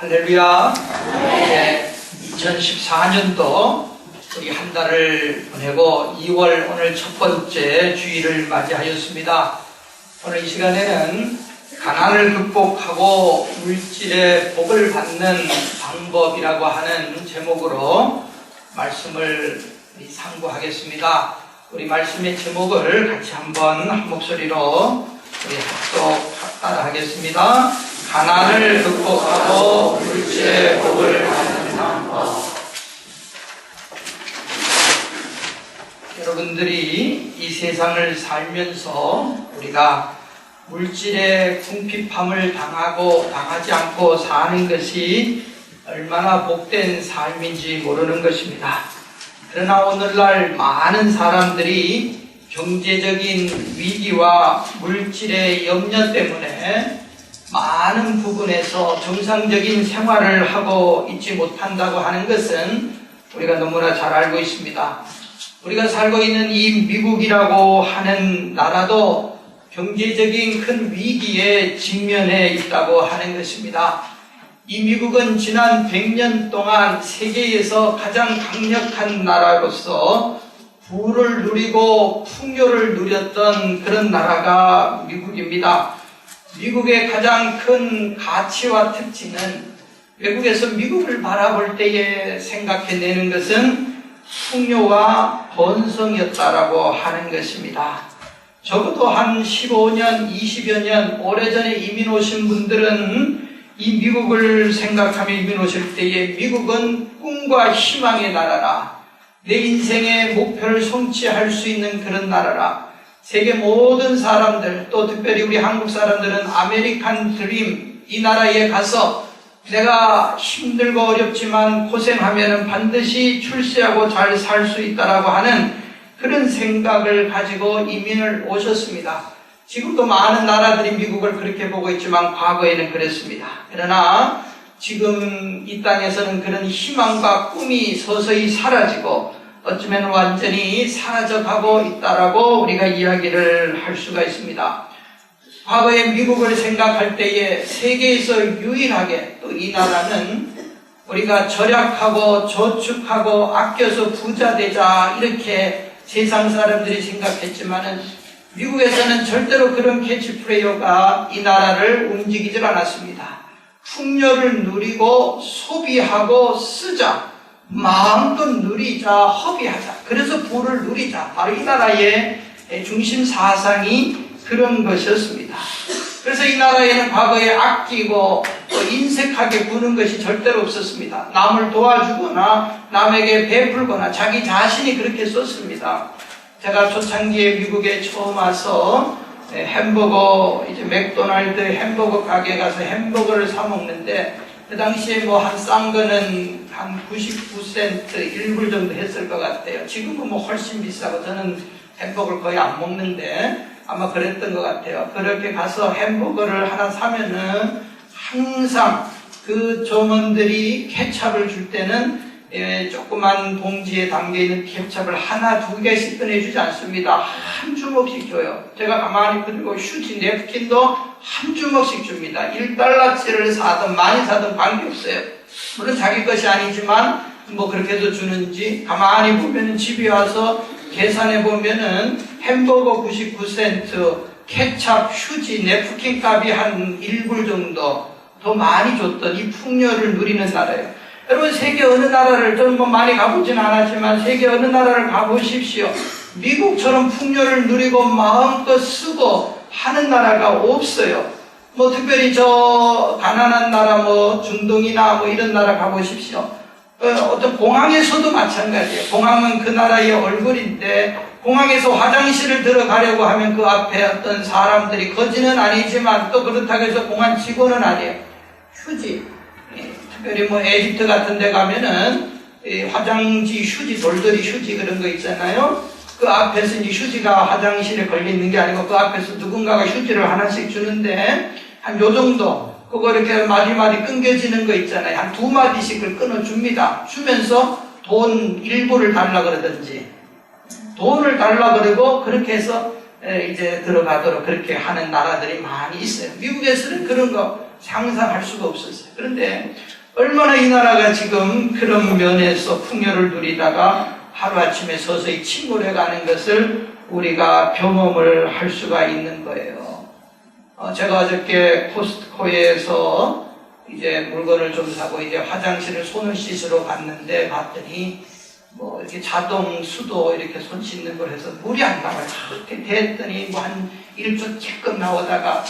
할렐루야. 네, 2014년도 우리 한 달을 보내고 2월 오늘 첫 번째 주일을 맞이하였습니다. 오늘 이 시간에는 가난을 극복하고 물질의 복을 받는 방법이라고 하는 제목으로 말씀을 상고하겠습니다. 우리 말씀의 제목을 같이 한번 한 목소리로 우리 합독 따라 하겠습니다. 가난을 극복하고 물질의 복을 받는 방법. 여러분들이 이 세상을 살면서 우리가 물질의 궁핍함을 당하지 않고 사는 것이 얼마나 복된 삶인지 모르는 것입니다. 그러나 오늘날 많은 사람들이 경제적인 위기와 물질의 염려 때문에 많은 부분에서 정상적인 생활을 하고 있지 못한다고 하는 것은 우리가 너무나 잘 알고 있습니다. 우리가 살고 있는 이 미국이라고 하는 나라도 경제적인 큰 위기에 직면해 있다고 하는 것입니다. 이 미국은 지난 100년 동안 세계에서 가장 강력한 나라로서 부를 누리고 풍요를 누렸던 그런 나라가 미국입니다. 미국의 가장 큰 가치와 특징은 외국에서 미국을 바라볼 때에 생각해내는 것은 풍요와 번성이었다라고 하는 것입니다. 적어도 한 15년, 20여 년 오래전에 이민 오신 분들은 이 미국을 생각하며 이민 오실 때에 미국은 꿈과 희망의 나라라, 내 인생의 목표를 성취할 수 있는 그런 나라라, 세계 모든 사람들, 또 특별히 우리 한국 사람들은 아메리칸 드림, 이 나라에 가서 내가 힘들고 어렵지만 고생하면 반드시 출세하고 잘 살 수 있다라고 하는 그런 생각을 가지고 이민을 오셨습니다. 지금도 많은 나라들이 미국을 그렇게 보고 있지만 과거에는 그랬습니다. 그러나 지금 이 땅에서는 그런 희망과 꿈이 서서히 사라지고 어쩌면 완전히 사라져가고 있다라고 우리가 이야기를 할 수가 있습니다. 과거에 미국을 생각할 때에 세계에서 유일하게 또 이 나라는 우리가 절약하고 저축하고 아껴서 부자 되자 이렇게 세상 사람들이 생각했지만은 미국에서는 절대로 그런 캐치프레이어가 이 나라를 움직이질 않았습니다. 풍요를 누리고 소비하고 쓰자, 마음껏 누리자, 허비하자, 그래서 부를 누리자, 바로 이 나라의 중심 사상이 그런 것이었습니다. 그래서 이 나라에는 과거에 아끼고 인색하게 구는 것이 절대로 없었습니다. 남을 도와주거나 남에게 베풀거나 자기 자신이 그렇게 썼습니다. 제가 초창기에 미국에 처음 와서 햄버거, 이제 맥도날드 햄버거 가게 가서 햄버거를 사 먹는데 그 당시에 한 싼 거는 한 99센트, 1불 정도 했을 것 같아요. 지금은 훨씬 비싸고 저는 햄버거를 거의 안 먹는데 아마 그랬던 것 같아요. 그렇게 가서 햄버거를 하나 사면은 항상 그 점원들이 케찹을 줄 때는 조그만 봉지에 담겨있는 케찹을 하나, 두 개씩 꺼내주지 않습니다. 한 주먹씩 줘요. 제가 가만히 그리고 휴지, 냅킨도 한 주먹씩 줍니다. 1달러치를 사든 많이 사든 관계없어요. 물론 자기 것이 아니지만 그렇게도 주는지, 가만히 보면은 집에 와서 계산해 보면은 햄버거 99센트, 케찹, 휴지, 냅킨 값이 한 1불 정도 더 많이 줬던 이 풍요를 누리는 나라예요. 여러분, 세계 어느 나라를, 저는 많이 가보진 않았지만 세계 어느 나라를 가보십시오. 미국처럼 풍요를 누리고 마음껏 쓰고 하는 나라가 없어요. 특별히 가난한 나라, 중동이나 이런 나라 가보십시오. 어떤 공항에서도 마찬가지예요. 공항은 그 나라의 얼굴인데 공항에서 화장실을 들어가려고 하면 그 앞에 어떤 사람들이, 거지는 아니지만 또 그렇다고 해서 공항 직원은 아니에요. 휴지, 특별히 에집트 같은 데 가면은 화장지 휴지, 돌돌이 휴지 그런 거 있잖아요. 그 앞에서 이 휴지가 화장실에 걸려 있는 게 아니고 그 앞에서 누군가가 휴지를 하나씩 주는데 한 요 정도, 그거 이렇게 마디마디 끊겨지는 거 있잖아요. 한 2마디씩을 끊어줍니다. 주면서 돈 1불을 달라 그러든지 돈을 달라 그러고 그렇게 해서 이제 들어가도록 그렇게 하는 나라들이 많이 있어요. 미국에서는 그런 거 상상할 수가 없었어요. 그런데 얼마나 이 나라가 지금 그런 면에서 풍요를 누리다가 하루아침에 서서히 침몰해가는 것을 우리가 경험을 할 수가 있는 거예요. 제가 어저께 코스트코에서 이제 물건을 좀 사고 이제 화장실을 손을 씻으러 갔는데 봤더니 뭐 이렇게 자동 수도 이렇게 손 씻는 걸 해서 물이 안 나와요. 이렇게 됐더니 뭐 한 1초 찔끔 나오다가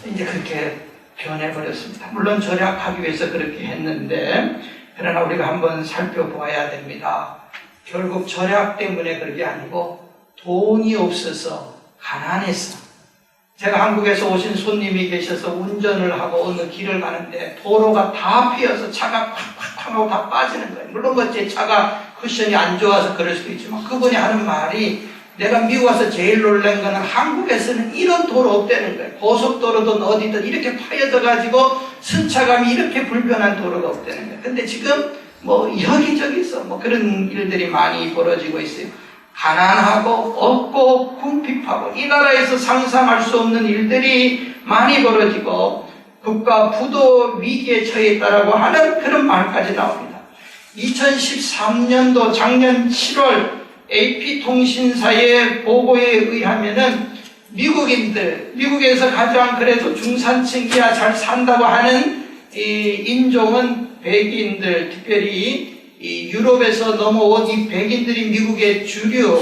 이제 그렇게 변해버렸습니다. 물론 절약하기 위해서 그렇게 했는데 그러나 우리가 한번 살펴보아야 됩니다. 결국 절약 때문에 그런 게 아니고 돈이 없어서 가난해서. 제가 한국에서 오신 손님이 계셔서 운전을 하고 어느 길을 가는데 도로가 다 비어서 차가 팍팍 하고 다 빠지는 거예요. 물론 뭐 제 차가 쿠션이 안 좋아서 그럴 수도 있지만 그분이 하는 말이 내가 미국 와서 제일 놀란 거는 한국에서는 이런 도로 없다는 거예요. 고속도로든 어디든 이렇게 파여져 가지고 승차감이 이렇게 불편한 도로가 없다는 거예요. 근데 지금 뭐 여기저기서 뭐 그런 일들이 많이 벌어지고 있어요. 가난하고 없고 궁핍하고 이 나라에서 상상할 수 없는 일들이 많이 벌어지고 국가 부도 위기에 처해 있다라고 하는 그런 말까지 나옵니다. 2013년도 작년 7월 AP통신사의 보고에 의하면은 미국에서 가장 그래도 중산층 이하 잘 산다고 하는 이 인종은 백인들, 특별히 이 유럽에서 넘어온 이 백인들이 미국의 주류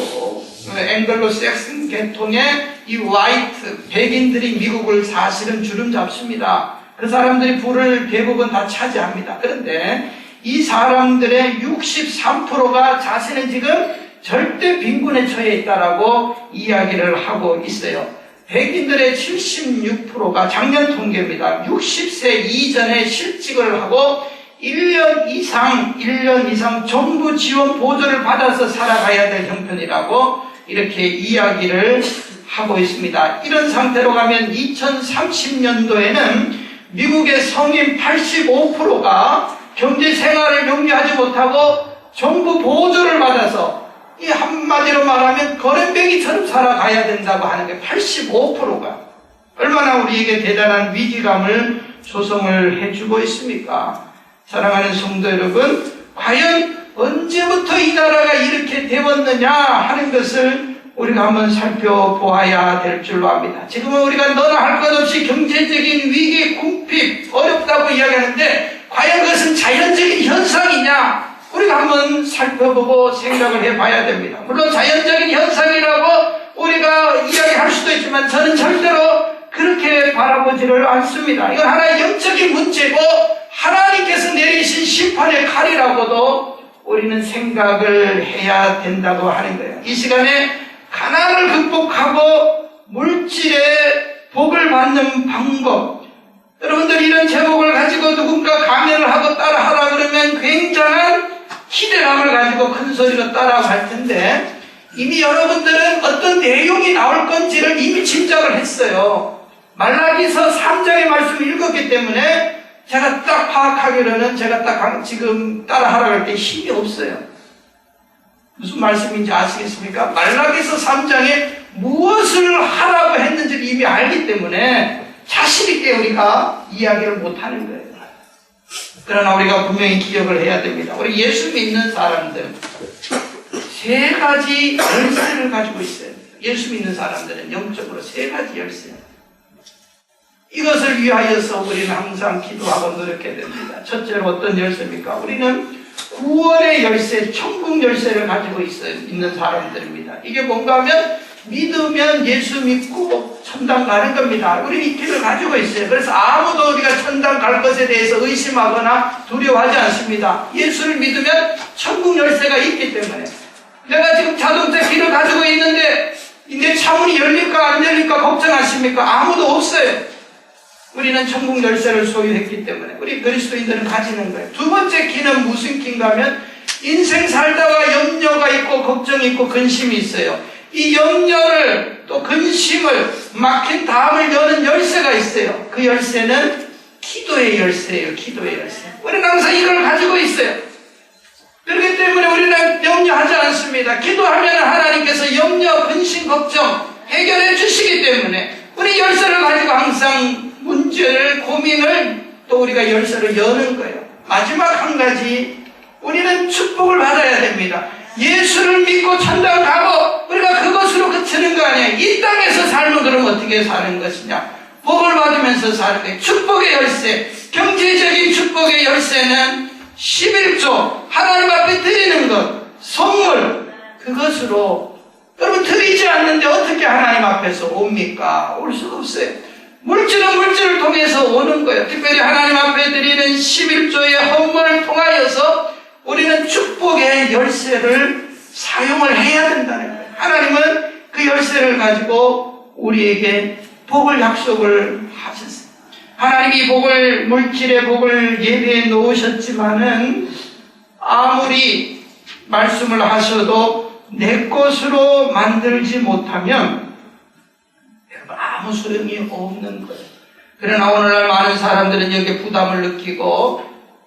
앵글로 섹슨 계통의 이 화이트 백인들이 미국을 사실은 주름 잡습니다. 그 사람들이 부를 대부분 다 차지합니다. 그런데 이 사람들의 63%가 자신은 지금 절대 빈곤에 처해 있다라고 이야기를 하고 있어요. 백인들의 76%가 작년 통계입니다. 60세 이전에 실직을 하고 1년 이상 정부 지원 보조를 받아서 살아가야 될 형편이라고 이렇게 이야기를 하고 있습니다. 이런 상태로 가면 2030년도에는 미국의 성인 85%가 경제 생활을 영위하지 못하고 정부 보조를 받아서 이 한마디로 말하면 거렁뱅이처럼 살아가야 된다고 하는 게 85%가 얼마나 우리에게 대단한 위기감을 조성을 해주고 있습니까? 사랑하는 성도 여러분, 과연 언제부터 이 나라가 이렇게 되었느냐 하는 것을 우리가 한번 살펴보아야 될 줄로 압니다. 지금은 우리가 너나 할 것 없이 경제적인 위기, 궁핍, 어렵다고 이야기하는데 과연 그것은 자연적인 현상이냐? 우리가 한번 살펴보고 생각을 해봐야 됩니다. 물론 자연적인 현상이라고 우리가 이야기할 수도 있지만 저는 절대로 그렇게 바라보지를 않습니다. 이건 하나의 영적인 문제고 하나님께서 내리신 심판의 칼이라고도 우리는 생각을 해야 된다고 하는 거예요. 이 시간에 가난을 극복하고 물질의 복을 받는 방법, 여러분들 이런 제목을 가지고 누군가 강연을 하고 따라하라 그러면 굉장한 기대감을 가지고 큰 소리로 따라하고 할 텐데 이미 여러분들은 어떤 내용이 나올 건지를 이미 짐작을 했어요. 말라기서 3장의 말씀을 읽었기 때문에 제가 딱 파악하기로는 제가 딱 지금 따라하라고 할 때 힘이 없어요. 무슨 말씀인지 아시겠습니까? 말라기서 3장에 무엇을 하라고 했는지를 이미 알기 때문에 자신있게 우리가 이야기를 못하는 거예요. 그러나 우리가 분명히 기억을 해야 됩니다. 우리 예수 믿는 사람들 세 가지 열쇠를 가지고 있어요. 예수 믿는 사람들은 영적으로 세 가지 열쇠. 이것을 위하여서 우리는 항상 기도하고 노력해야 됩니다. 첫째로 어떤 열쇠입니까? 우리는 구원의 열쇠, 천국 열쇠를 가지고 있는 사람들입니다. 이게 뭔가 하면 믿으면 예수 믿고 천당 가는 겁니다. 우리는 이 길을 가지고 있어요. 그래서 아무도 우리가 천당 갈 것에 대해서 의심하거나 두려워하지 않습니다. 예수를 믿으면 천국 열쇠가 있기 때문에. 내가 지금 자동차 길을 가지고 있는데 내 차문이 열릴까 안 열릴까 걱정하십니까? 아무도 없어요. 우리는 천국 열쇠를 소유했기 때문에 우리 그리스도인들은 가지는 거예요. 두 번째 키는 무슨 키인가 하면 인생 살다가 염려가 있고 걱정이 있고 근심이 있어요. 이 염려를 또 근심을 막힌 담을 여는 열쇠가 있어요. 그 열쇠는 기도의 열쇠예요. 기도의 열쇠. 우리는 항상 이걸 가지고 있어요. 그렇기 때문에 우리는 염려하지 않습니다. 기도하면 하나님께서 염려, 근심, 걱정 해결해 주시기 때문에 우리 열쇠를 가지고 항상 문제를, 고민을 또 또 우리가 열쇠를 여는 거예요. 마지막 한 가지, 우리는 축복을 받아야 됩니다. 예수를 믿고 천당 가고 우리가 그것으로 그치는 거 아니에요. 이 땅에서 살면 그럼 어떻게 사는 것이냐? 복을 받으면서 사는 거예요. 축복의 열쇠, 경제적인 축복의 열쇠는 11조, 하나님 앞에 드리는 것, 선물, 그것으로. 여러분, 드리지 않는데 어떻게 하나님 앞에서 옵니까? 올 수가 없어요. 물질은 물질을 통해서 오는 거예요. 특별히 하나님 앞에 드리는 11조의 헌물을 통하여서 우리는 축복의 열쇠를 사용을 해야 된다는 거예요. 하나님은 그 열쇠를 가지고 우리에게 복을 약속을 하셨어요. 하나님이 복을, 물질의 복을 예배해 놓으셨지만은 아무리 말씀을 하셔도 내 것으로 만들지 못하면 아무 소용이 없는 거예요. 그러나 오늘날 많은 사람들은 여기에 부담을 느끼고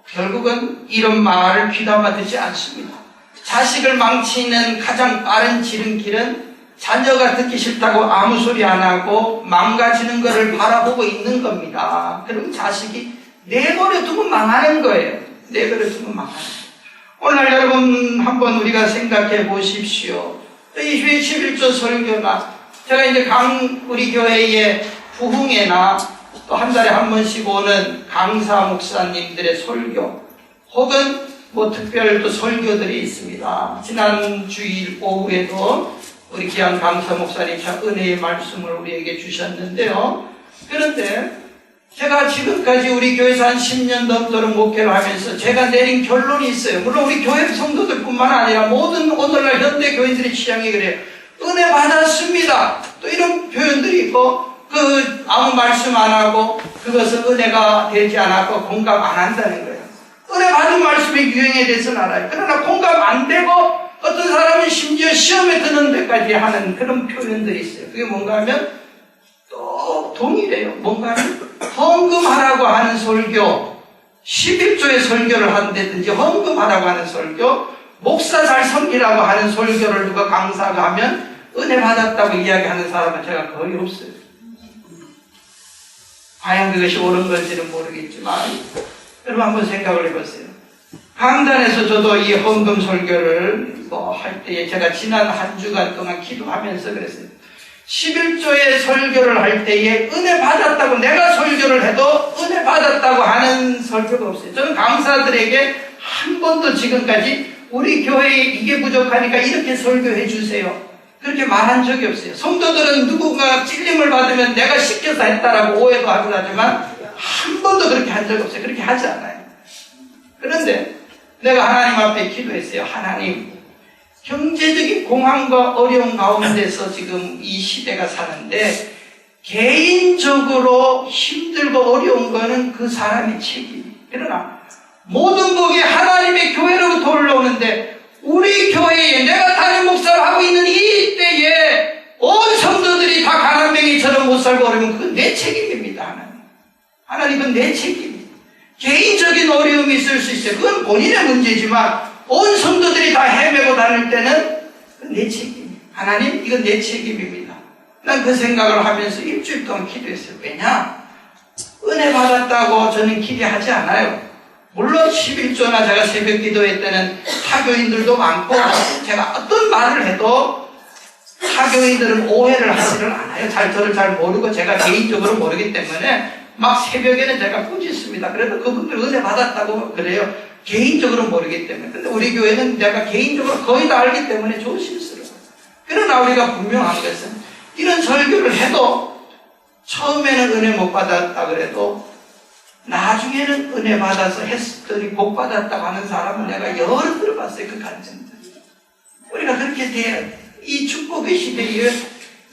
결국은 이런 말을 귀담아 듣지 않습니다. 자식을 망치는 가장 빠른 지름길은 자녀가 듣기 싫다고 아무 소리 안 하고 망가지는 것을 바라보고 있는 겁니다. 그럼 자식이 내버려 두면 망하는 거예요. 내버려 두면 망하는 거예요. 오늘 여러분 한번 우리가 생각해 보십시오. 이 11조 설교나 제가 이제 우리 교회의 부흥회나 또 한 달에 한 번씩 오는 강사 목사님들의 설교 혹은 뭐 특별 또 설교들이 있습니다. 지난 주일 오후에도 우리 귀한 강사 목사님 참 은혜의 말씀을 우리에게 주셨는데요. 그런데 제가 지금까지 우리 교회에서 한 10년 넘도록 목회를 하면서 제가 내린 결론이 있어요. 물론 우리 교회 성도들뿐만 아니라 모든 오늘날 현대 교인들의 취향이 그래요. 은혜 받았습니다. 또 이런 표현들이 있고 아무 말씀 안 하고 그것은 은혜가 되지 않았고 공감 안 한다는 거예요. 은혜 받은 말씀이 유행에 대해서는 알아요. 그러나 공감 안 되고 어떤 사람은 심지어 시험에 드는 데까지 하는 그런 표현들이 있어요. 그게 뭔가 하면 또 동일해요. 뭔가 하면 헌금하라고 하는 설교, 11조의 설교를 한다든지 헌금하라고 하는 설교, 목사 잘 섬기라고 하는 설교를 누가 강사가 하면 은혜 받았다고 이야기하는 사람은 제가 거의 없어요. 과연 그것이 옳은 건지는 모르겠지만 여러분 한번 생각을 해보세요. 강단에서 저도 이 헌금 설교를 할 때에 제가 지난 한 주간 동안 기도하면서 그랬어요. 11조의 설교를 할 때에 은혜 받았다고 내가 설교를 해도 은혜 받았다고 하는 설교가 없어요. 저는 강사들에게 한 번도 지금까지 우리 교회에 이게 부족하니까 이렇게 설교해 주세요, 그렇게 말한 적이 없어요. 성도들은 누군가 찔림을 받으면 내가 시켜서 했다라고 오해도 하고 하지만 한 번도 그렇게 한 적 없어요. 그렇게 하지 않아요. 그런데 내가 하나님 앞에 기도했어요. 하나님, 경제적인 공황과 어려움 가운데서 지금 이 시대가 사는데 개인적으로 힘들고 어려운 거는 그 사람의 책임이에요. 그러나 모든 복이 하나님의 교회로부터 올라오는데 우리 교회에 내가 담임 목사를 하고 있는 이 때에 온 성도들이 다 가난뱅이처럼 못 살고 그러면 그건 내 책임입니다. 하나님은 내 책임이에요. 개인적인 어려움이 있을 수 있어요. 그건 본인의 문제지만 온 성도들이 다 헤매고 다닐 때는 그건 내 책임이에요. 하나님, 이건 내 책임입니다. 난 그 생각을 하면서 일주일 동안 기도했어요. 왜냐? 은혜 받았다고 저는 기대하지 않아요. 물론 11조나 제가 새벽 기도회 때는 타교인들도 많고 제가 어떤 말을 해도 타교인들은 오해를 하지를 않아요. 저를 잘 모르고 제가 개인적으로 모르기 때문에 막 새벽에는 제가 꾸짖습니다. 그래도 그분들 은혜 받았다고 그래요. 개인적으로 모르기 때문에. 근데 우리 교회는 내가 개인적으로 거의 다 알기 때문에 조심스러워요. 그러나 우리가 분명한 것은 이런 설교를 해도 처음에는 은혜 못 받았다 그래도 나중에는 은혜 받아서 했더니 복 받았다고 하는 사람은 내가 여러 들어봤어요. 그 간증들. 우리가 그렇게 돼야 돼. 이 축복의 시대에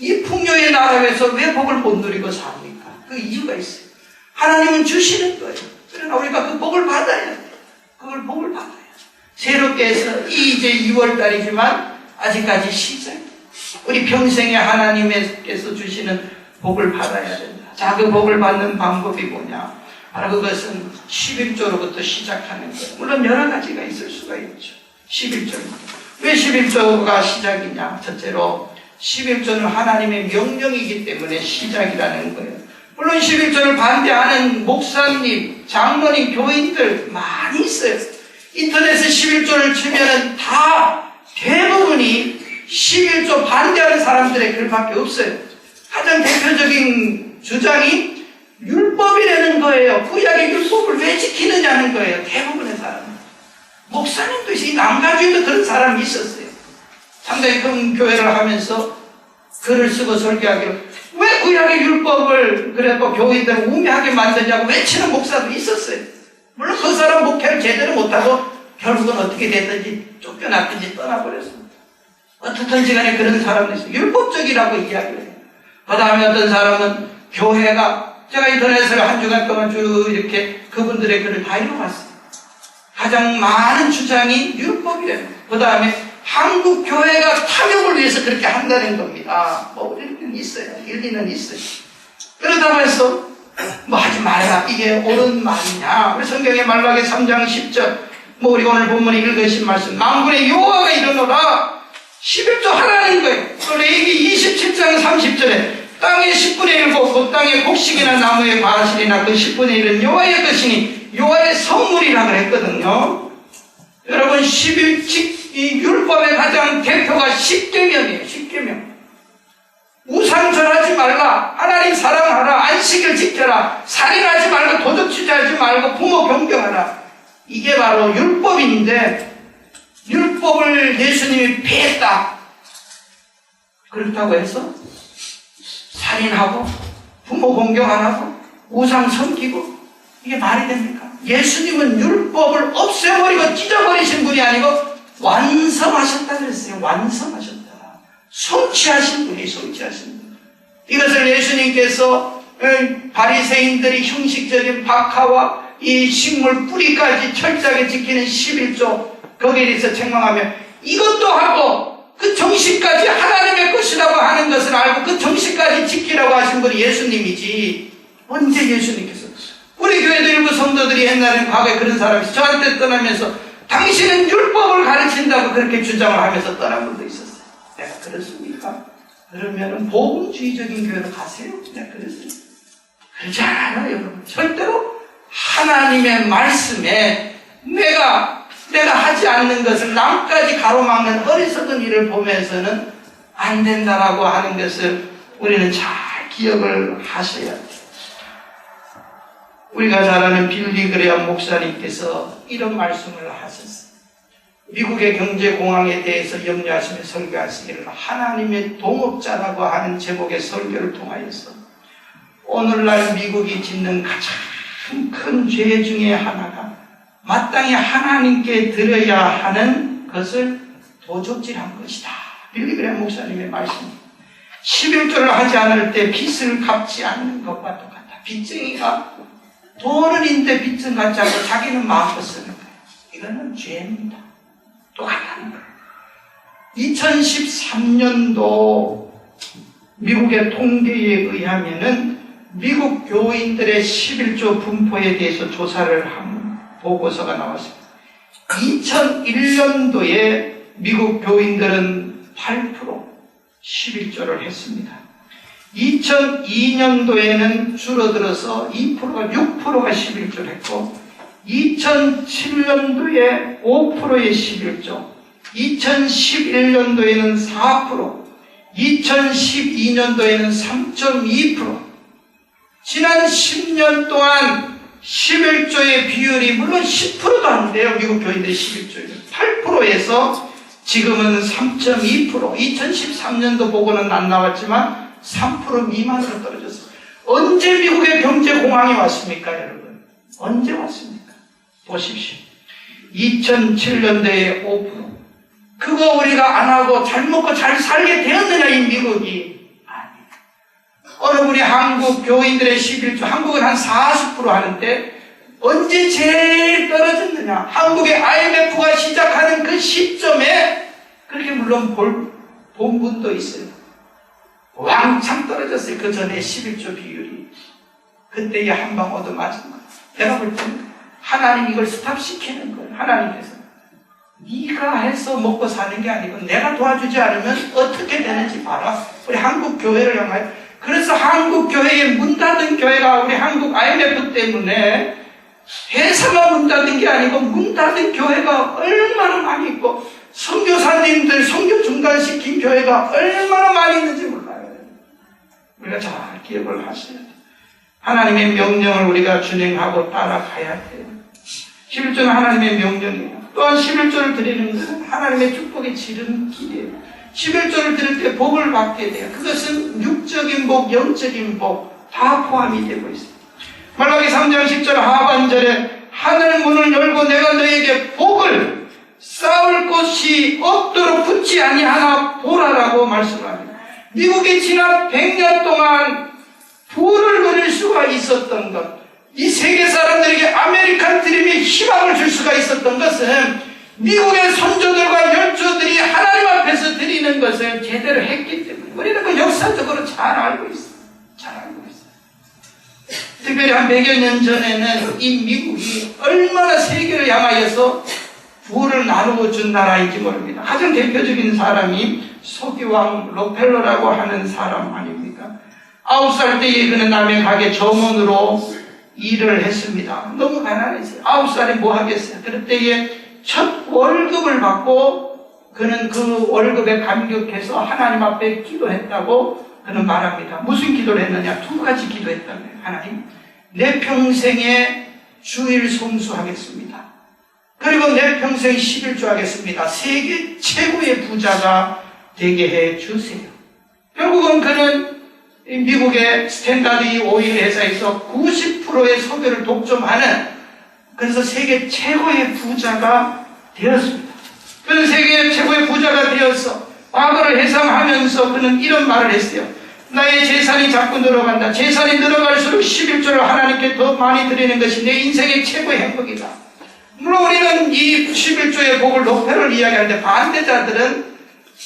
이 풍요의 나라에서 왜 복을 못 누리고 삽니까? 그 이유가 있어요. 하나님은 주시는 거예요. 그러나 우리가 그 복을 받아야 돼. 그걸 복을 받아야 돼. 새롭게 해서 이제 6월달이지만 아직까지 시작. 우리 평생에 하나님께서 주시는 복을 받아야 된다. 자, 그 복을 받는 방법이 뭐냐? 바로 그것은 11조로부터 시작하는 거예요. 물론 여러 가지가 있을 수가 있죠. 11조. 왜 11조가 시작이냐? 첫째로 11조는 하나님의 명령이기 때문에 시작이라는 거예요. 물론 11조를 반대하는 목사님, 장로님, 교인들 많이 있어요. 인터넷에 11조를 치면은 다 대부분이 11조 반대하는 사람들의 글밖에 없어요. 가장 대표적인 주장이 율법이라는 거예요. 구약의 율법을 왜 지키느냐는 거예요. 대부분의 사람은. 목사님도 있어요. 남가주에도 그런 사람이 있었어요. 상당히 큰 교회를 하면서 글을 쓰고 설교하기로 왜 구약의 율법을 그래도 교인들을 우매하게 만드냐고 외치는 목사도 있었어요. 물론 그 사람 목회를 제대로 못하고 결국은 어떻게 됐든지 쫓겨났든지 떠나버렸습니다. 어떻든지 간에 그런 사람도 있어요. 율법적이라고 이야기를 해요. 그 다음에 어떤 사람은 교회가, 제가 인터넷을 한 주간 동안 쭉 이렇게 그분들의 글을 다 읽어봤어요. 가장 많은 주장이 율법이래요. 그 다음에 한국 교회가 탐욕을 위해서 그렇게 한다는 겁니다. 뭐 일리는 있어요. 일리는 있어요. 그러다고 해서 뭐 하지 말라, 이게 옳은 말이냐. 우리 성경의 말라기 3장 10절, 뭐 우리가 오늘 본문에 읽으신 말씀, 만군의 여호와가 이르노라 11조 하라는 거예요. 또 레위기 27장 30절에 땅의 10분의 1, 그 땅의 곡식이나 나무의 과실이나 그 10분의 1은 여호와의 것이니 여호와의 선물이라 그랬거든요. 여러분, 11칙 율법의 가장 대표가 10계명이에요. 10계명. 우상 절하지 말라, 하나님 사랑하라, 안식일 지켜라, 살인하지 말고 도적 취재하지 말고 부모 존경하라. 이게 바로 율법인데 율법을 예수님이 폐했다. 그렇다고 해서 살인하고 부모 공경 안 하고 우상 섬기고 이게 말이 됩니까? 예수님은 율법을 없애버리고 찢어버리신 분이 아니고 완성하셨다 그랬어요. 완성하셨다. 성취하신 분이 성취하신 분. 이것을 예수님께서 바리새인들이 형식적인 박하와 이 식물 뿌리까지 철저하게 지키는 11조 거기에 대해서 책망하며 이것도 하고 그 정신까지 하나님의 것이라고 하는 것을 알고 그 정신까지 지키라고 하신 분이 예수님이지. 언제 예수님께서, 우리 교회도 일부 성도들이 옛날에 과거에 그런 사람이 있어요. 저한테 떠나면서 당신은 율법을 가르친다고 그렇게 주장을 하면서 떠난 분도 있었어요. 내가 그렇습니까? 그러면은 복음주의적인 교회로 가세요. 내가 그랬어요. 그렇지 않아요, 여러분. 절대로 하나님의 말씀에 내가 하지 않는 것을 남까지 가로막는 어리석은 일을 보면서는 안 된다라고 하는 것을 우리는 잘 기억을 하셔야 돼요. 우리가 잘 아는 빌리 그레엄 목사님께서 이런 말씀을 하셨어요. 미국의 경제공황에 대해서 염려하시며 설교하시기를 하나님의 동업자라고 하는 제목의 설교를 통하여서 오늘날 미국이 짓는 가장 큰 죄 중에 하나가 마땅히 하나님께 드려야 하는 것을 도적질한 것이다. 빌리 그레엄 목사님의 말씀. 11조를 하지 않을 때 빚을 갚지 않는 것과 똑같다. 빚쟁이가 돈은 있는데 빚은 갚지 않고 자기는 마음껏 쓰는 거예요. 이거는 죄입니다. 똑같다는 거예요. 2013년도 미국의 통계에 의하면은 미국 교인들의 11조 분포에 대해서 조사를 한 보고서가 나왔습니다. 2001년도에 미국 교인들은 8% 11조를 했습니다. 2002년도에는 줄어들어서 2%가 6%가 11조를 했고 2007년도에 5%의 11조, 2011년도에는 4%, 2012년도에는 3.2%. 지난 10년 동안 11조의 비율이 물론 10%도 안 돼요. 미국 교인들의 11조예요. 8%에서 지금은 3.2%, 2013년도 보고는 안 나왔지만 3% 미만으로 떨어졌어요. 언제 미국의 경제 공황이 왔습니까, 여러분? 언제 왔습니까? 보십시오. 2007년도에 5%. 그거 우리가 안 하고 잘 먹고 잘 살게 되었느냐, 이 미국이? 아니에요. 어느 분이 한국 교인들의 11조, 한국은 한 40% 하는데 언제 제일 떨어졌느냐? 한국의 IMF가 시작하는 그 시점에 그렇게 물론 본 분도 있어요. 왕창 떨어졌어요. 그 전에 11조 비율이. 그때에 한 방 얻어맞은 거예요. 내가 볼 때는 하나님 이걸 스탑시키는 거예요. 하나님께서. 네가 해서 먹고 사는 게 아니고 내가 도와주지 않으면 어떻게 되는지 봐라. 우리 한국 교회를 향하여. 그래서 한국 교회에 문 닫은 교회가 우리 한국 IMF 때문에 닫은 게 아니고 문 닫은 교회가 얼마나 많이 있고 선교사님들 선교 중단시킨 교회가 얼마나 많이 있는지 몰라요. 우리가 잘 기억을 하셔야 돼요. 하나님의 명령을 우리가 준행하고 따라가야 돼요. 11조는 하나님의 명령이에요. 또한 11조를 드리는 것은 하나님의 축복의 지름길이에요. 11조를 드릴 때 복을 받게 돼요. 그것은 육적인 복, 영적인 복 다 포함이 되고 있습니다. 말라기 3장 10절 하반절에 하늘 문을 열고 내가 너에게 복을 쌓을 곳이 없도록 붙지 아니하나 보라라고 말씀을 합니다. 미국이 지난 100년 동안 부를 누릴 수가 있었던 것, 이 세계 사람들에게 아메리칸 드림의 희망을 줄 수가 있었던 것은 미국의 선조들과 열조들이 하나님 앞에서 드리는 것을 제대로 했기 때문에 우리는 그 역사적으로 잘 알고 있어요. 잘 알고 있어요. 특별히 한 100여 년 전에는 이 미국이 얼마나 세계를 향하여서 부를 나누어 준 나라인지 모릅니다. 가장 대표적인 사람이 석유왕 록펠러라고 하는 사람 아닙니까? 9살 때에 그는 남의 가게 점원으로 일을 했습니다. 너무 가난했어요. 9살에 뭐 하겠어요? 그럴 때에 첫 월급을 받고 그는 그 월급에 감격해서 하나님 앞에 기도했다고 그는 말합니다. 무슨 기도를 했느냐? 두 가지 기도했다고요. 하나님, 내 평생에 주일 송수하겠습니다. 그리고 내 평생 11조 하겠습니다. 세계 최고의 부자가 되게 해 주세요. 결국은 그는 미국의 스탠다드 오일 회사에서 90%의 석유를 독점하는, 그래서 세계 최고의 부자가 되었습니다. 그는 세계 최고의 부자가 되어서 과거를 회상하면서 그는 이런 말을 했어요. 나의 재산이 자꾸 늘어간다. 재산이 늘어갈수록 11조를 하나님께 더 많이 드리는 것이 내 인생의 최고의 행복이다. 물론 우리는 이 11조의 복을 록펠러를 이야기하는데 반대자들은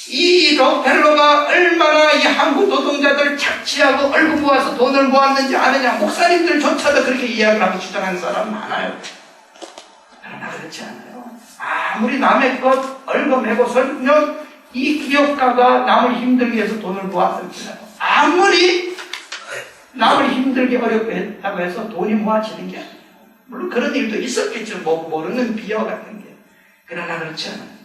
이 록펠러가 얼마나 이 한국 노동자들을 착취하고 얼굴 모아서 돈을 모았는지 아느냐. 목사님들조차도 그렇게 이야기를 하고 주장하는 사람 많아요. 그러나 그렇지 않아요. 아무리 남의 것 얼거매고 설명 이 기업가가 남을 힘들게 해서 돈을 모았을지라도 아무리 남을 힘들게 어렵게 했다고 해서 돈이 모아지는 게 아니에요. 물론 그런 일도 있었겠죠. 모르는 비유와 같은 게. 그러나 그렇지 않아요.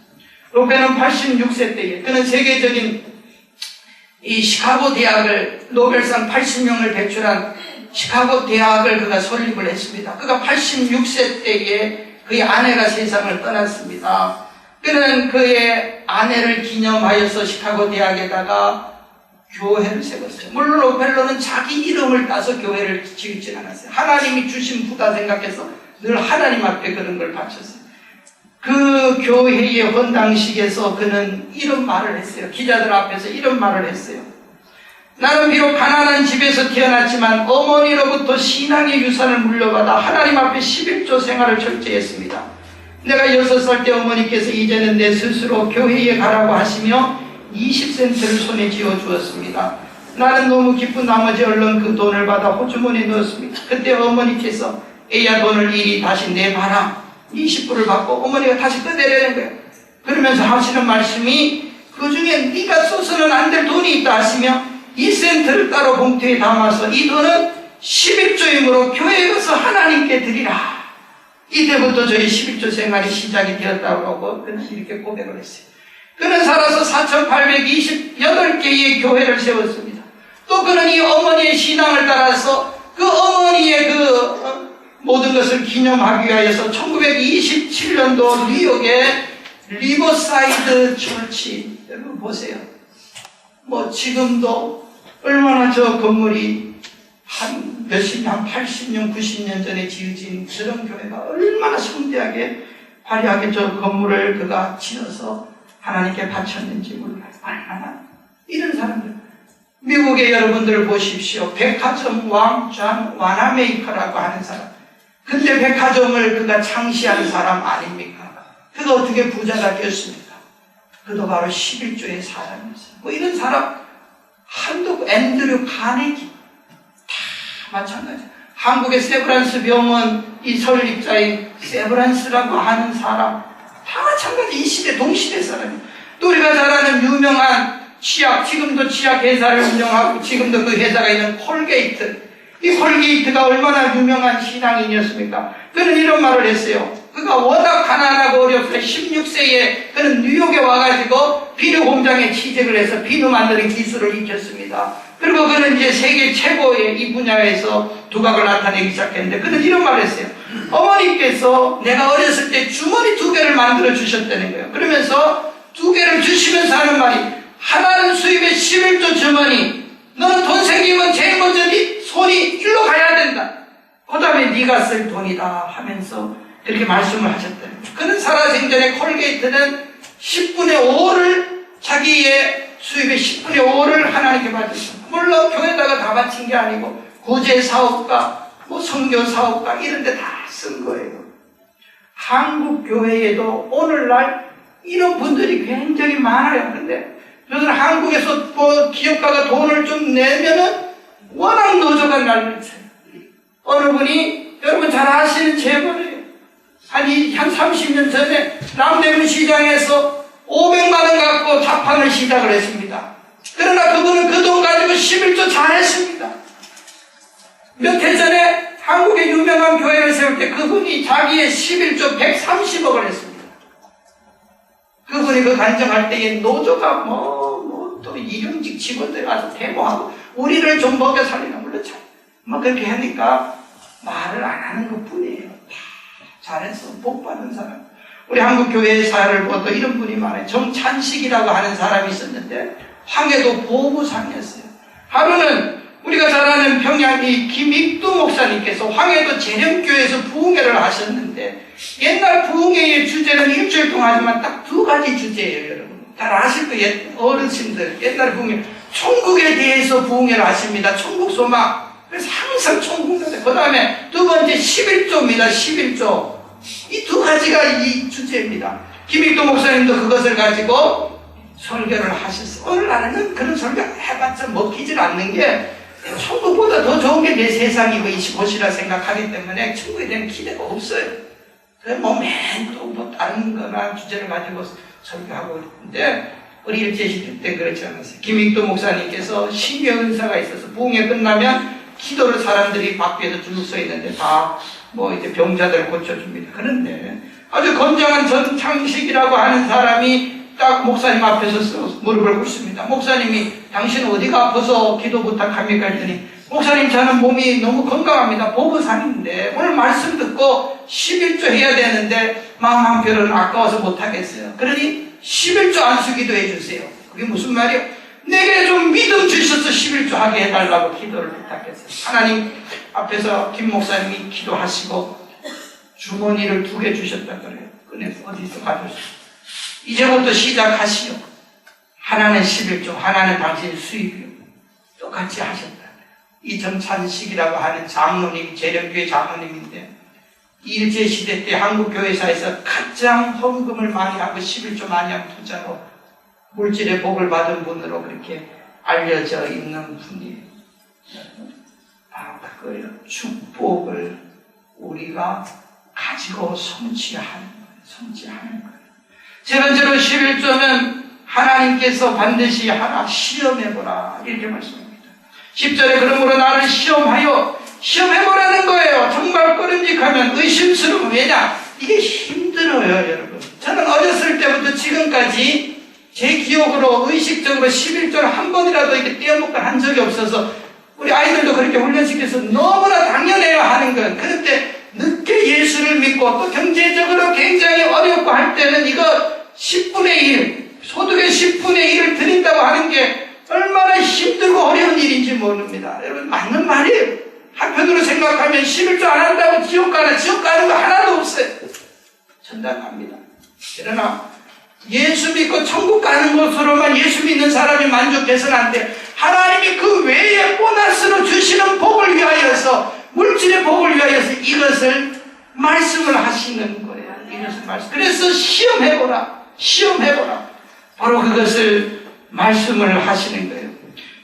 록펠러는 86세 때에 그는 세계적인 이 시카고 대학을 노벨상 80명을 배출한 시카고 대학을 그가 설립을 했습니다. 그가 86세 때에 그의 아내가 세상을 떠났습니다. 그는 그의 아내를 기념하여서 시카고 대학에다가 교회를 세웠어요. 물론 록펠러는 자기 이름을 따서 교회를 지으진 않았어요. 하나님이 주신 부다 생각해서 늘 하나님 앞에 그런 걸 바쳤어요. 그 교회의 헌당식에서 그는 이런 말을 했어요. 기자들 앞에서 이런 말을 했어요. 나는 비록 가난한 집에서 태어났지만 어머니로부터 신앙의 유산을 물려받아 하나님 앞에 11조 생활을 철저히 했습니다. 내가 6살 때 어머니께서 이제는 내 스스로 교회에 가라고 하시며 20센트를 손에 쥐어 주었습니다. 나는 너무 기쁜 나머지 얼른 그 돈을 받아 호주머니에 넣었습니다. 그때 어머니께서 애야 돈을 이리 다시 내봐라. 20불을 받고 어머니가 다시 꺼내려는 거예요. 그러면서 하시는 말씀이 그 중에 네가 써서는 안 될 돈이 있다 하시며 2센트를 따로 봉투에 담아서 이 돈은 11조이므로 교회에 가서 하나님께 드리라. 이때부터 저희 11조 생활이 시작이 되었다고 하고 그는 이렇게 고백을 했어요. 그는 살아서 4,828개의 교회를 세웠습니다. 또 그는 이 어머니의 신앙을 따라서 그 어머니의 모든 것을 기념하기 위하여서 1927년도 뉴욕의 리버사이드 처치, 여러분 보세요. 지금도 얼마나 저 건물이 한 80년, 90년 전에 지어진 그런 교회가 얼마나 성대하게 화려하게 저 건물을 그가 지어서 하나님께 바쳤는지 몰라요. 얼마나 이런 사람들. 미국의 여러분들 보십시오. 백화점 왕 존 와나메이커라고 하는 사람. 근데 백화점을 그가 창시한 사람 아닙니까? 그가 어떻게 부자가 되었습니까? 그도 바로 11조의 사람이었어요. 이런 사람 한두 앤드류 카네기 다 마찬가지예요. 한국의 세브란스 병원 이 설립자인 세브란스라고 하는 사람 다 마찬가지. 이 시대 동시대 사람이에요. 또 우리가 잘 아는 유명한 치약, 지금도 치약 회사를 운영하고 지금도 그 회사가 있는 콜게이트. 이 콜게이트가 얼마나 유명한 신앙인이었습니까? 그는 이런 말을 했어요. 그가 워낙 가난하고 어려서 16세에 그는 뉴욕에 와가지고 비누 공장에 취직을 해서 비누 만드는 기술을 익혔습니다. 그리고 그는 이제 세계 최고의 이 분야에서 두각을 나타내기 시작했는데, 그는 이런 말을 했어요. 어머니께서 내가 어렸을 때 주머니 2개를 만들어 주셨다는 거예요. 그러면서 2개를 주시면서 하는 말이, 하나는 수입의 11조 주머니, 너는 돈 생기면 제일 먼저 네 손이 일로 가야 된다. 그 다음에 네가 쓸 돈이다 하면서 그렇게 말씀을 하셨다는 거예요. 그는 살아생전에 콜게이트는 10분의 5를 자기의 수입의 10분의 5를 하나님께 바쳤습니다. 물론 교회에다가 다 바친 게 아니고 구제 사업가, 선교 사업가 이런 데 다 쓴 거예요. 한국 교회에도 오늘날 이런 분들이 굉장히 많아요. 그런데 저는 한국에서 기업가가 돈을 좀 내면은 워낙 노조가 날렸어요. 어느 분이 여러분 잘 아시는 재벌이에요. 한 30년 전에 남대문 시장에서 500만 원 갖고 자판을 시작을 했습니다. 그러나 그분은 그 돈 가지고 11조 잘했습니다. 몇 해 전에 한국의 유명한 교회를 세울 때 그분이 자기의 11조 130억을 했습니다. 그분이 그 간증할 때에 노조가 또 일용직 직원들 가서 데모하고 우리를 좀 먹여 살리나, 물론 그렇게 하니까 말을 안 하는 것 뿐이에요. 다 잘해서 복 받은 사람. 우리 한국 교회의 사를 보도 이런 분이 많아요. 정찬식이라고 하는 사람이 있었는데 황해도 보부상이었어요. 하루는 우리가 잘 아는 평양이 김익두 목사님께서 황해도 재령교회에서 부흥회를 하셨는데, 옛날 부흥회의 주제는 일주일 동안 하지만 딱 2가지 주제예요, 여러분. 잘 아실 거예요. 어르신들 옛날 부흥회, 천국에 대해서 부흥회를 하십니다. 천국 소망. 그래서 항상 천국인데, 그 다음에 2번째 11조입니다. 11조. 이 2가지가 이 주제입니다. 김익도 목사님도 그것을 가지고 설교를 하셨어요. 오늘날에는 그런 설교 해봤자 먹히질 않는 게, 천국보다 더 좋은 게 내 세상이고 이곳이라 생각하기 때문에 천국에 대한 기대가 없어요. 그래서 다른 거나 주제를 가지고 설교하고 있는데, 우리 일제시대 때 그렇지 않았어요. 김익도 목사님께서 신의 은사가 있어서 부흥회 끝나면 기도를 사람들이 밖에서 줄 서 있는데 다 이제 병자들 고쳐줍니다. 그런데 아주 건장한 전창식이라고 하는 사람이 딱 목사님 앞에서 무릎을 꿇습니다. 목사님이 당신 어디가 아파서 기도 부탁합니까? 했더니, 목사님 저는 몸이 너무 건강합니다. 보부상인데 오늘 말씀 듣고 11조 해야 되는데 마음 한편은 아까워서 못하겠어요. 그러니 11조 안수기도 해주세요. 그게 무슨 말이에요? 내게 좀 믿음 주셔서 11조 하게 해달라고 기도를 부탁했어요. 하나님 앞에서 김 목사님이 기도하시고 주머니를 2개 주셨다 그래요. 꺼내서 어디서 가져오셨어요. 이제부터 시작하시오. 하나는 11조, 하나는 당신 수입이요. 똑같이 하셨다. 이 정찬식이라고 하는 장로님이 재령교회 장로님인데, 일제시대 때 한국교회사에서 가장 헌금을 많이 하고 11조 많이 한 투자로 물질의 복을 받은 분으로 그렇게 알려져 있는 분이에요. 바로 그거예요. 축복을 우리가 가지고 성취하는 거예요. 세 번째로 11조는 하나님께서 반드시 하나 시험해보라 이렇게 말씀합니다. 10절에 그러므로 나를 시험해보라는 거예요. 정말 꺼름직하면 의심스러우면, 왜냐? 이게 힘들어요, 여러분. 저는 어렸을 때부터 지금까지 제 기억으로 의식적으로 11조를 한 번이라도 이렇게 떼어먹고 한 적이 없어서, 우리 아이들도 그렇게 훈련시켜서 너무나 당연해야 하는 건, 그런데 늦게 예수를 믿고 또 경제적으로 굉장히 어렵고 할 때는 이거 10분의 1, 소득의 10분의 1을 드린다고 하는 게 얼마나 힘들고 어려운 일인지 모릅니다. 여러분, 맞는 말이에요. 한편으로 생각하면 11조 안 한다고 지옥 가는 거 하나도 없어요. 천당 갑니다. 그러나 예수 믿고 천국 가는 것으로만 예수 믿는 사람이 만족해서는 안 돼. 하나님이 그 외에 보너스로 주시는 복을 위하여서, 물질의 복을 위하여서 이것을 말씀을 하시는 거예요. 이것을 말씀. 그래서 시험해보라. 바로 그것을 말씀을 하시는 거예요.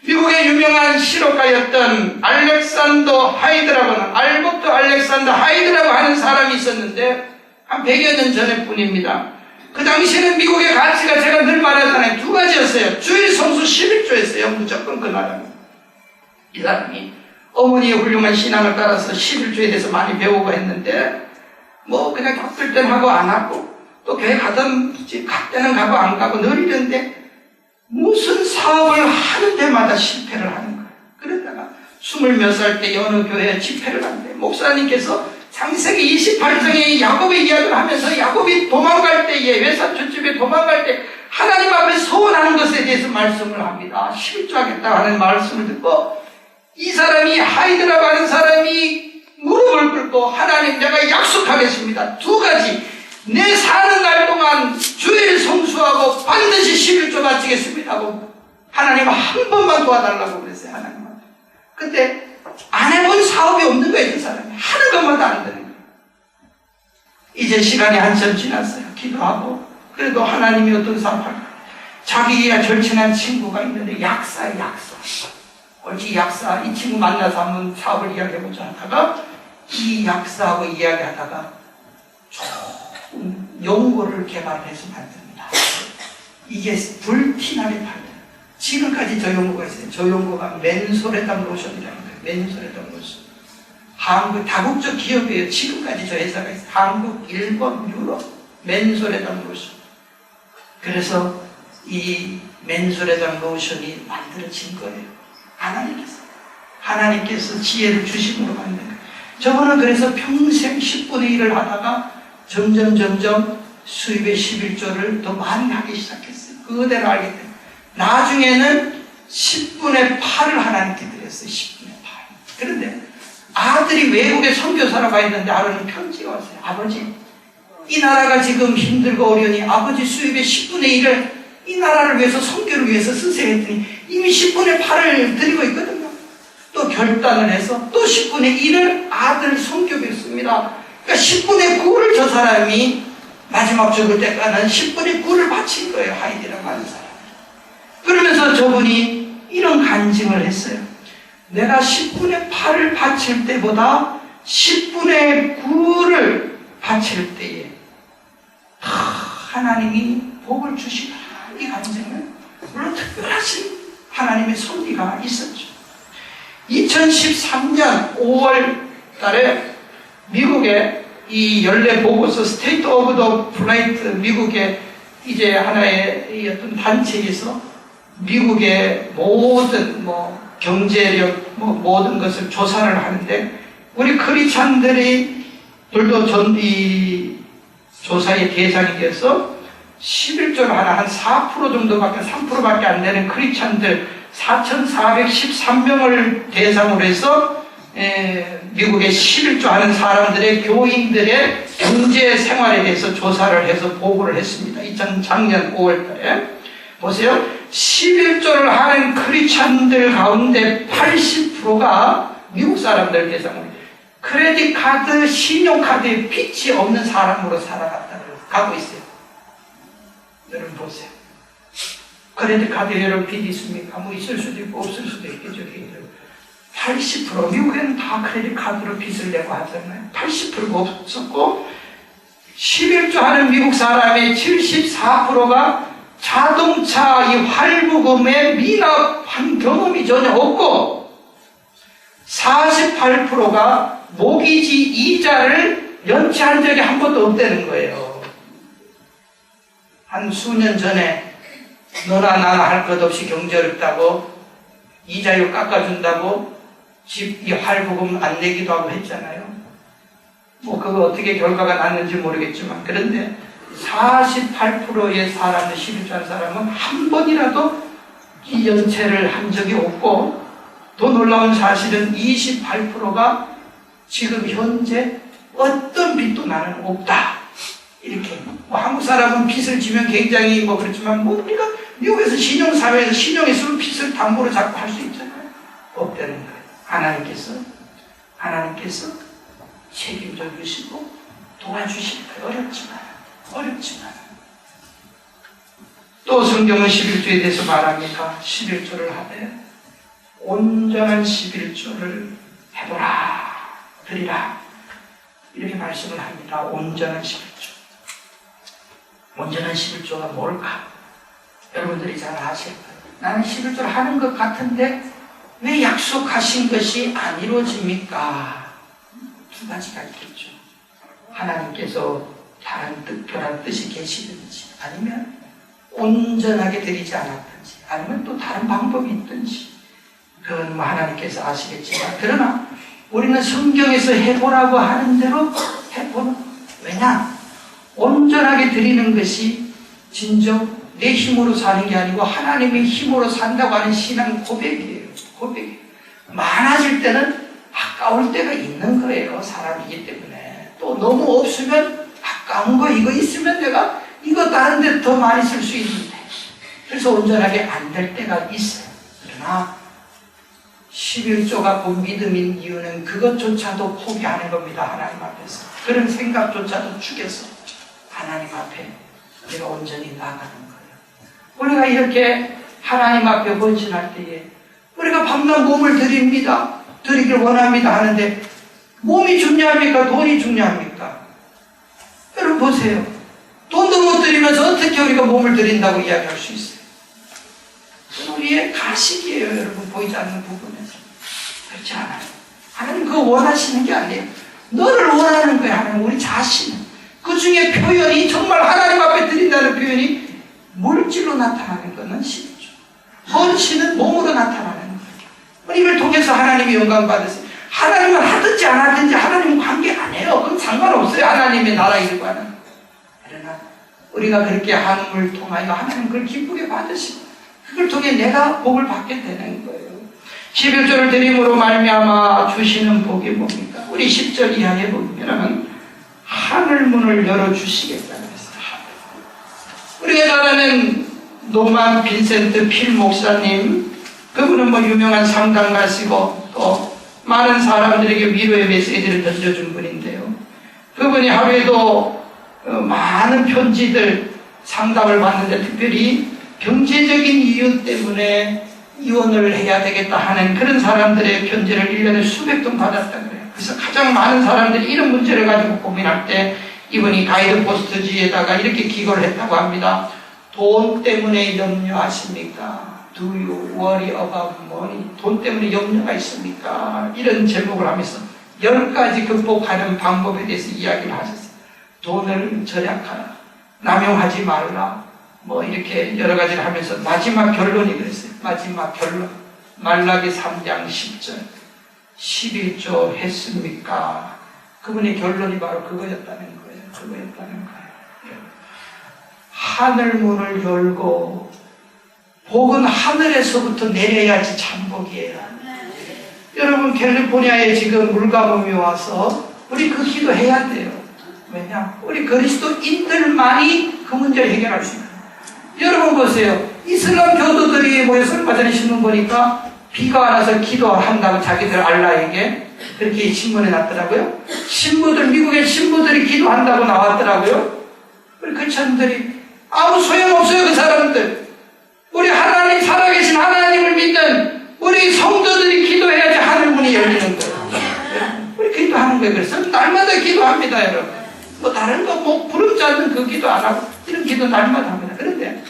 미국의 유명한 실업가였던 알렉산더 하이드라고 하는 사람이 있었는데, 한 100여 년 전의 분입니다. 그 당시에는 미국의 가치가 제가 늘 말하잖아요. 2가지였어요. 주일 성수 11조였어요. 무조건 그 나라는. 이 사람이 어머니의 훌륭한 신앙을 따라서 11조에 대해서 많이 배우고 했는데, 뭐 그냥 격들 땐 하고 안 하고 또 교회 가던 갈 때는 가고 안 가고 늘 이런데 무슨 사업을 하는 데마다 실패를 하는 거예요. 그러다가 20몇 살 때 어느 교회에 집회를 한대. 목사님께서 창세기 28장에 야곱의 이야기를 하면서 야곱이 도망갈 때에 외사 촌집에 도망갈 때 하나님 앞에 서원하는 것에 대해서 말씀을 합니다. 실주하겠다 하는 말씀을 듣고 이 사람이 하이드라고 하는 사람이 무릎을 꿇고 하나님 내가 약속하겠습니다. 두 가지 내 사는 날 동안 주일 성수하고 반드시 11조 바치겠습니다 하고 하나님 한 번만 도와달라고 그랬어요. 하나님한테. 근데 안 해본 사업이 없는 거예요. 그 사람이 하는 것마다 안 되는 거예요. 이제 시간이 한참 지났어요. 기도하고 그래도 하나님이 어떤 사업할까 자기가 절친한 친구가 있는데 약사예요. 약사. 옳지 약사 이 친구 만나서 한번 사업을 이야기해보자 하다가 이 약사하고 이야기하다가 좋은 연고를 개발해서 만듭니다. 이게 불티나게 팔려요. 지금까지 저 연고가 있어요. 저 연고가 맨소레담 로션이라는 거예요. 맨소레담 로션. 한국 다국적 기업이에요. 지금까지 저 회사가 있어요. 한국, 일본, 유럽 맨소레담 로션. 그래서 이 맨소레담 로션이 만들어진 거예요. 하나님께서 지혜를 주심으로 만든 거예요. 저분은 그래서 평생 10분의 1을 하다가 점점 수입의 11조를 더 많이 하기 시작했어요. 그대로 알기 때문에. 나중에는 10분의 8을 하나님께 드렸어요. 10분의 8. 그런데 아들이 외국에 선교사로 가 있는데 하루는 편지가 왔어요. 아버지, 이 나라가 지금 힘들고 어려우니 아버지 수입의 10분의 1을 이 나라를 위해서 선교를 위해서 쓰세요 했더니 이미 10분의 8을 드리고 있거든요. 또 결단을 해서 또 10분의 1을 아들 선교비에 씁니다. 그러니까 10분의 9를 저 사람이 마지막 죽을 때까지는 10분의 9를 바친 거예요. 하이디라고 하는 사람. 그러면서 저분이 이런 간증을 했어요. 내가 10분의 8을 바칠 때보다 10분의 9를 바칠 때에 하나님이 복을 주시더라. 이 간증은 물론 특별하신 하나님의 섭리가 있었죠. 2013년 5월 달에 미국의 이 연례 보고서 스테이트 오브 더 플라이트 미국의 이제 하나의 어떤 단체에서 미국의 모든 경제력 모든 것을 조사를 하는데 우리 크리스찬들이 들도 이 조사의 대상이 돼서 11조를 하나 한 4% 정도밖에 3%밖에 안 되는 크리스찬들 4,413명을 대상으로 해서 미국의 11조 하는 사람들의 교인들의 경제 생활에 대해서 조사를 해서 보고를 했습니다. 작년 5월달에 보세요. 11조를 하는 크리스찬들 가운데 80%가 미국 사람들 대상으로 크레딧 카드, 신용카드에 빚이 없는 사람으로 살아갔다고 가고 있어요. 여러분 보세요. 크레딧 카드에 여러분 빚이 있습니까? 뭐 있을 수도 있고 없을 수도 있겠죠. 80% 미국에는 다 크레딧 카드로 빚을 내고 하잖아요. 80%가 없었고 11조 하는 미국 사람의 74%가 자동차 이 할부금에 미납한 경험이 전혀 없고 48%가 모기지 이자를 연체한 적이 한 번도 없다는 거예요. 한 수년 전에 너나 나나 할 것 없이 경제 어렵다고 이자율 깎아준다고 집 이 할부금 안 내기도 하고 했잖아요. 뭐 그거 어떻게 결과가 났는지 모르겠지만 그런데 48%의 사람들 11조 사람은 한 번이라도 이 연체를 한 적이 없고 더 놀라운 사실은 28%가 지금 현재 어떤 빚도 나는 없다. 이렇게 한국 사람은 빚을 지면 굉장히 그렇지만 우리가 미국에서 신용사회에서 신용에 있으면 빚을 담보로 잡고 할 수 있잖아요. 없다는 거예요. 하나님께서 책임져 주시고 도와주실 거예요. 어렵지만 또 성경은 11조에 대해서 말합니다. 11조를 하되 온전한 11조를 해보라 드리라 이렇게 말씀을 합니다. 온전한 11조. 온전한 11조가 뭘까? 여러분들이 잘 아실 거예요. 나는 11조를 하는 것 같은데 왜 약속하신 것이 안 이루어집니까? 두 가지가 있겠죠. 하나님께서 다른 특별한 뜻이 계시든지 아니면 온전하게 드리지 않았든지 아니면 또 다른 방법이 있든지 그건 뭐 하나님께서 아시겠지만 그러나 우리는 성경에서 해보라고 하는 대로 해보는 왜냐? 온전하게 드리는 것이 진정 내 힘으로 사는 게 아니고 하나님의 힘으로 산다고 하는 신앙 고백이에요. 고백이에요. 많아질 때는 아까울 때가 있는 거예요. 사람이기 때문에. 또 너무 없으면 아까운 거 이거 있으면 내가 이거 다른 데 더 많이 쓸 수 있는데 그래서 온전하게 안 될 때가 있어요. 그러나 11조가 본 믿음인 이유는 그것조차도 포기하는 겁니다. 하나님 앞에서. 그런 생각조차도 죽여서 하나님 앞에 우리가 온전히 나가는 거예요. 우리가 이렇게 하나님 앞에 헌신할 때에 우리가 밤낮 몸을 드립니다. 드리길 원합니다 하는데 몸이 중요합니까? 돈이 중요합니까? 여러분 보세요. 돈도 못 드리면서 어떻게 우리가 몸을 드린다고 이야기할 수 있어요? 그건 우리의 가식이에요. 여러분 보이지 않는 부분에서. 그렇지 않아요. 하나님 그거 원하시는 게 아니에요. 너를 원하는 거예요. 하나님 우리 자신은. 그 중에 표현이 정말 하나님 앞에 드린다는 표현이 물질로 나타나는 것은 쉽죠. 헌신은 몸으로 나타나는 거예요. 우리를 통해서 하나님이 영광 받으세요. 하나님은 하든지 안 하든지 하나님은 관계 안 해요. 그건 상관없어요. 하나님의 나라 일과는. 그러나 우리가 그렇게 함을 통하여 하나님 그걸 기쁘게 받으시고 그걸 통해 내가 복을 받게 되는 거예요. 11조를 드림으로 말미암아 주시는 복이 뭡니까? 우리 10절 이하에 보면은 하늘문을 열어주시겠다는 것이다. 우리가 잘 아는 노만 빈센트 필 목사님, 그분은 뭐 유명한 상담가시고 또 많은 사람들에게 위로의 메시지를 던져준 분인데요. 그분이 하루에도 많은 편지들 상담을 받는데 특별히 경제적인 이유 때문에 이혼을 해야 되겠다 하는 그런 사람들의 편지를 1년에 수백 통 받았다 그래요. 그래서 가장 많은 사람들이 이런 문제를 가지고 고민할 때 이분이 가이드포스트지에다가 이렇게 기고를 했다고 합니다. 돈 때문에 염려하십니까? Do you worry about money? 돈 때문에 염려가 있습니까? 이런 제목을 하면서 10가지 극복하는 방법에 대해서 이야기를 하셨어요. 돈을 절약하라, 남용하지 말라, 뭐 이렇게 여러 가지를 하면서 마지막 결론이 그랬어요. 마지막 결론. 말라기 3장 10절. 11조 했습니까? 그분의 결론이 바로 그거였다는 거예요. 그거였다는 거예요. 하늘문을 열고 복은 하늘에서부터 내려야지 참복이에요. 여러분 캘리포니아에 지금 물가뭄이 와서 우리 그 기도해야 돼요. 왜냐? 우리 그리스도인들만이 그 문제를 해결할 수 있어요. 여러분 보세요. 이슬람 교도들이 모여서 얼마 전에 신문 보니까 비가 안 와서 기도한다고 자기들 알라에게 그렇게 신문에 났더라고요. 신부들, 미국의 신부들이 기도한다고 나왔더라고요. 우리 크리스천들이 아무 소용없어요. 그 사람들. 우리 하나님, 살아계신 하나님을 믿는 우리 성도들이 기도해야지 하늘문이 열리는 거예요. 우리 기도하는 거예요. 그래서 날마다 기도합니다, 여러분. 뭐 다른 거 뭐 부름지 않는 그 기도 안 하고 이런 기도 날마다 합니다. 그런데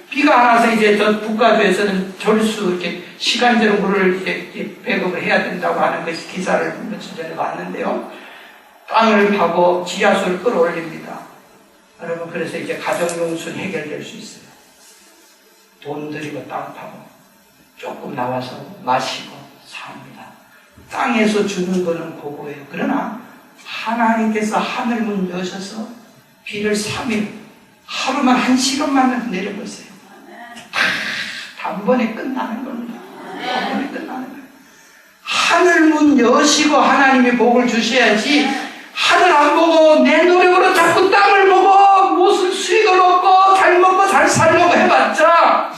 비가 안 와서 이제 저 북가주에서는 절수 이렇게 시간제로 물을 이렇게 배급을 해야 된다고 하는 그 기사를 며칠 전에 봤는데요. 땅을 파고 지하수를 끌어올립니다. 여러분 그래서 이제 가정용수는 해결될 수 있어요. 돈 들이고 땅 파고 조금 나와서 마시고 삽니다. 땅에서 주는 거는 그거예요. 그러나 하나님께서 하늘문 여셔서 비를 3일 하루만 1시간만 내려보세요. 단번에 끝나는 겁니다. 단번에 끝나는 거예요. 하늘문 여시고 하나님이 복을 주셔야지 하늘 안 보고 내 노력으로 자꾸 땅을 보고 무슨 수익을 얻고 잘 먹고 잘 살려고 해봤자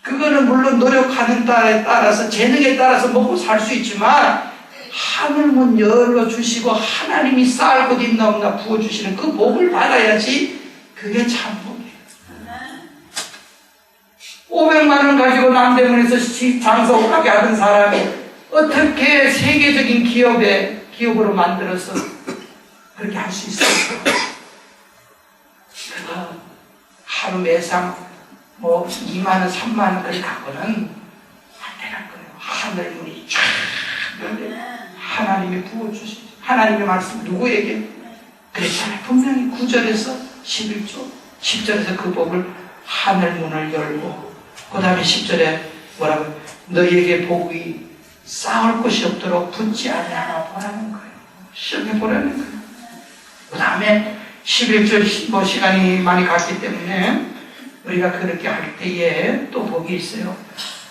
그거는 물론 노력하는 따에 따라서 재능에 따라서 먹고 살 수 있지만 하늘문 열어주시고 하나님이 쌀 것 있나 없나 부어주시는 그 복을 받아야지 그게 참 복이에요. 500만 원 가지고 남대문에서 장사 오가게 하던 사람이 어떻게 세계적인 기업으로 만들어서 그렇게 할 수 있어요? 그거 하루 매상 뭐 2만 원, 3만 원 그렇게 갖고는 안 되는 거예요. 하늘문이 쫙 열려 하나님이 부어주시죠. 하나님의 말씀 누구에게? 그랬잖아요. 분명히 9절에서 11조 10절에서 그 복을 하늘 문을 열고 그 다음에 10절에 뭐라고? 너희에게 복이 쌓을 곳이 없도록 붙지 아니하나 보라는 거예요. 시험해 보라는 거예요. 그 다음에 11절 뭐 시간이 많이 갔기 때문에 우리가 그렇게 할 때에 또 복이 있어요.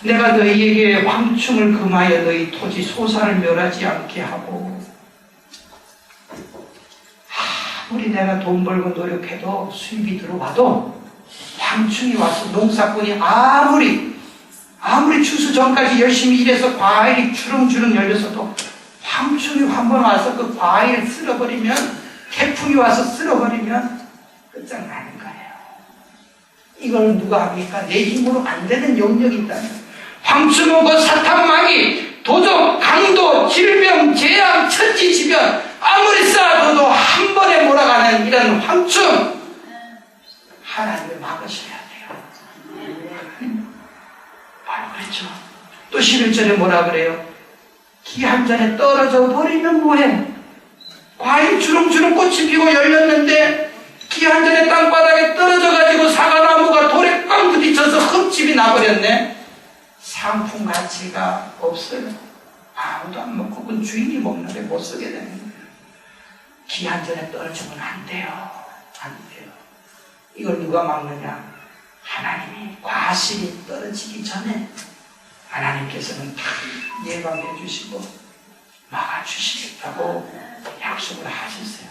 내가 너희에게 황충을 금하여 너희 토지 소산을 멸하지 않게 하고 아무리 내가 돈 벌고 노력해도 수입이 들어와도 황충이 와서 농사꾼이 아무리 추수 전까지 열심히 일해서 과일이 주렁주렁 열렸어도 황충이 한번 와서 그 과일을 쓸어버리면 태풍이 와서 쓸어버리면 끝장나는 거예요. 이걸 누가 합니까? 내 힘으로 안 되는 영역이 있다면 황충 오고 사탄 마귀 도적 강도 질병 재앙 천지지변 아무리 쌓아둬도 한 번에 몰아가는 이런 황충 하나님을 막으셔야 돼요. 바로 그렇죠. 또 11절에 뭐라 그래요? 기 한 잔에 떨어져 버리면 뭐해? 과일 주렁주렁 꽃이 피고 열렸는데 기 한 잔에 땅바닥에 떨어져가지고 사과나무가 돌에 꽝 부딪혀서 흙집이 나버렸네. 상품 가치가 없어요. 아무도 안 먹고 그 주인이 먹는데 못 쓰게 되는 거예요. 기 한 잔에 떨어지면 안 돼요. 안 돼요. 이걸 누가 막느냐? 하나님이 과실이 떨어지기 전에 하나님께서는 다 예방해 주시고 막아주시겠다고 약속을 하셨어요.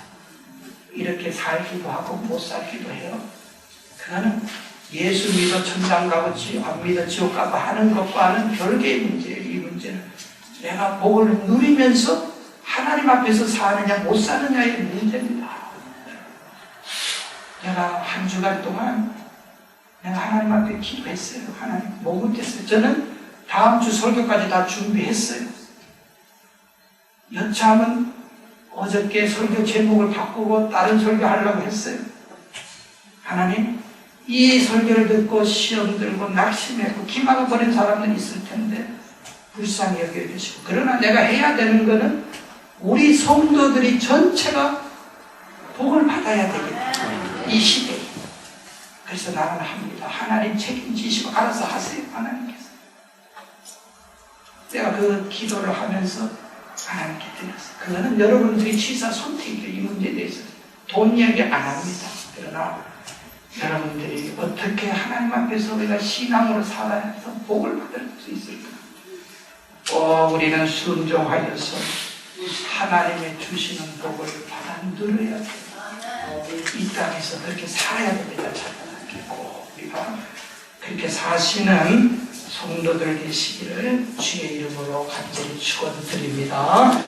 이렇게 살기도 하고 못 살기도 해요. 그거는 예수 믿어 천당 가고 안 믿어 지옥 가고 하는 것과는 별개의 문제예요. 이 문제는 내가 복을 누리면서 하나님 앞에서 사느냐 못 사느냐의 문제입니다. 내가 한 주간 동안 내가 하나님 앞에 기도했어요. 하나님 뭐 못했어요. 저는 다음 주 설교까지 다 준비했어요. 여차하면 어저께 설교 제목을 바꾸고 다른 설교 하려고 했어요. 하나님 이 설교를 듣고 시험 들고 낙심했고 기막아 버린 사람들이 있을 텐데 불쌍히 여겨주시고 그러나 내가 해야 되는 것은 우리 성도들이 전체가 복을 받아야 되겠다. 이 시대에. 그래서 나는 합니다. 하나님 책임지시고 알아서 하세요. 하나님께서. 내가 그 기도를 하면서 하나님께 드렸어요. 그거는 여러분들이 취사 선택이에요. 이 문제에 대해서. 돈 이야기 안 합니다. 그러나 여러분들이 어떻게 하나님 앞에서 우리가 신앙으로 살아서 복을 받을 수 있을까? 우리는 순종하여서 하나님의 주시는 복을 받아 누려야 돼요. 이 땅에서 그렇게 살아야 됩니다. 우리가 그렇게 사시는 성도들 되시기를 주의 이름으로 간절히 축원드립니다.